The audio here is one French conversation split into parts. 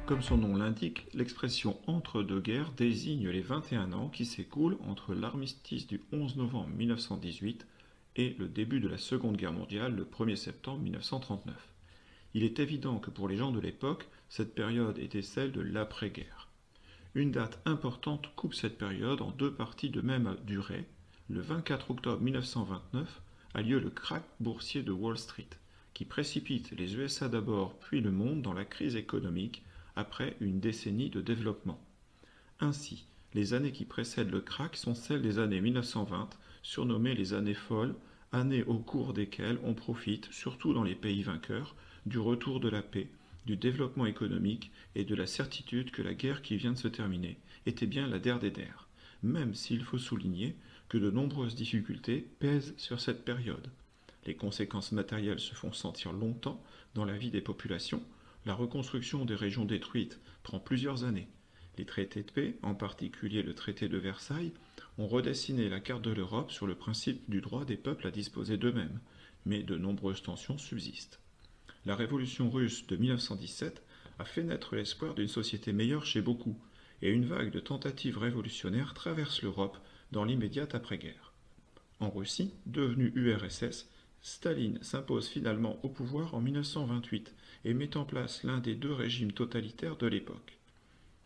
Comme son nom l'indique, l'expression entre-deux-guerres désigne les 21 ans qui s'écoulent entre l'armistice du 11 novembre 1918 et le début de la Seconde Guerre mondiale le 1er septembre 1939. Il est évident que pour les gens de l'époque, cette période était celle de l'après-guerre. Une date importante coupe cette période en deux parties de même durée. Le 24 octobre 1929 a lieu le krach boursier de Wall Street, qui précipite les USA d'abord puis le monde dans la crise économique après une décennie de développement. Ainsi, les années qui précèdent le krach sont celles des années 1920, surnommées les années folles, années au cours desquelles on profite, surtout dans les pays vainqueurs, du retour de la paix, du développement économique et de la certitude que la guerre qui vient de se terminer était bien la der des der, même s'il faut souligner que de nombreuses difficultés pèsent sur cette période. Les conséquences matérielles se font sentir longtemps dans la vie des populations. La reconstruction des régions détruites prend plusieurs années. Les traités de paix, en particulier le traité de Versailles, ont redessiné la carte de l'Europe sur le principe du droit des peuples à disposer d'eux-mêmes, mais de nombreuses tensions subsistent. La révolution russe de 1917 a fait naître l'espoir d'une société meilleure chez beaucoup, et une vague de tentatives révolutionnaires traverse l'Europe dans l'immédiate après-guerre. En Russie, devenue URSS, Staline s'impose finalement au pouvoir en 1928 et met en place l'un des deux régimes totalitaires de l'époque.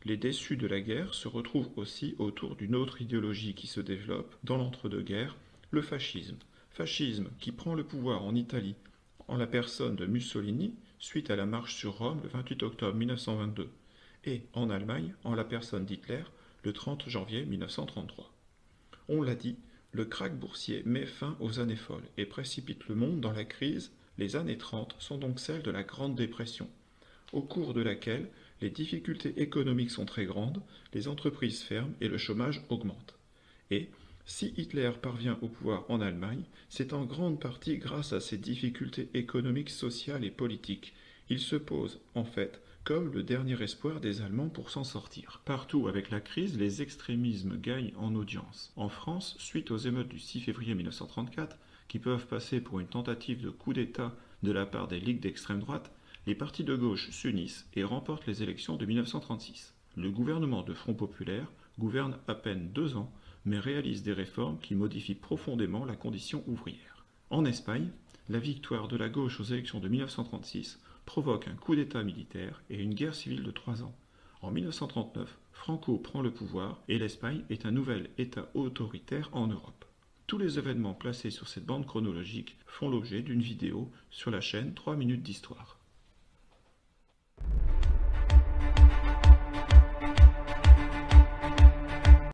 Les déçus de la guerre se retrouvent aussi autour d'une autre idéologie qui se développe dans l'entre-deux-guerres, le fascisme. Fascisme qui prend le pouvoir en Italie en la personne de Mussolini suite à la marche sur Rome le 28 octobre 1922 et en Allemagne en la personne d'Hitler le 30 janvier 1933. On l'a dit, le krach boursier met fin aux années folles et précipite le monde dans la crise. Les années 30 sont donc celles de la Grande Dépression, au cours de laquelle les difficultés économiques sont très grandes, les entreprises ferment et le chômage augmente. Et, si Hitler parvient au pouvoir en Allemagne, c'est en grande partie grâce à ces difficultés économiques, sociales et politiques. Il se pose, en fait, comme le dernier espoir des Allemands pour s'en sortir. Partout avec la crise, les extrémismes gagnent en audience. En France, suite aux émeutes du 6 février 1934, qui peuvent passer pour une tentative de coup d'État de la part des ligues d'extrême droite, les partis de gauche s'unissent et remportent les élections de 1936. Le gouvernement de Front populaire gouverne à peine 2 ans, mais réalise des réformes qui modifient profondément la condition ouvrière. En Espagne, la victoire de la gauche aux élections de 1936 provoque un coup d'État militaire et une guerre civile de 3 ans. En 1939, Franco prend le pouvoir et l'Espagne est un nouvel État autoritaire en Europe. Tous les événements placés sur cette bande chronologique font l'objet d'une vidéo sur la chaîne 3 minutes d'histoire.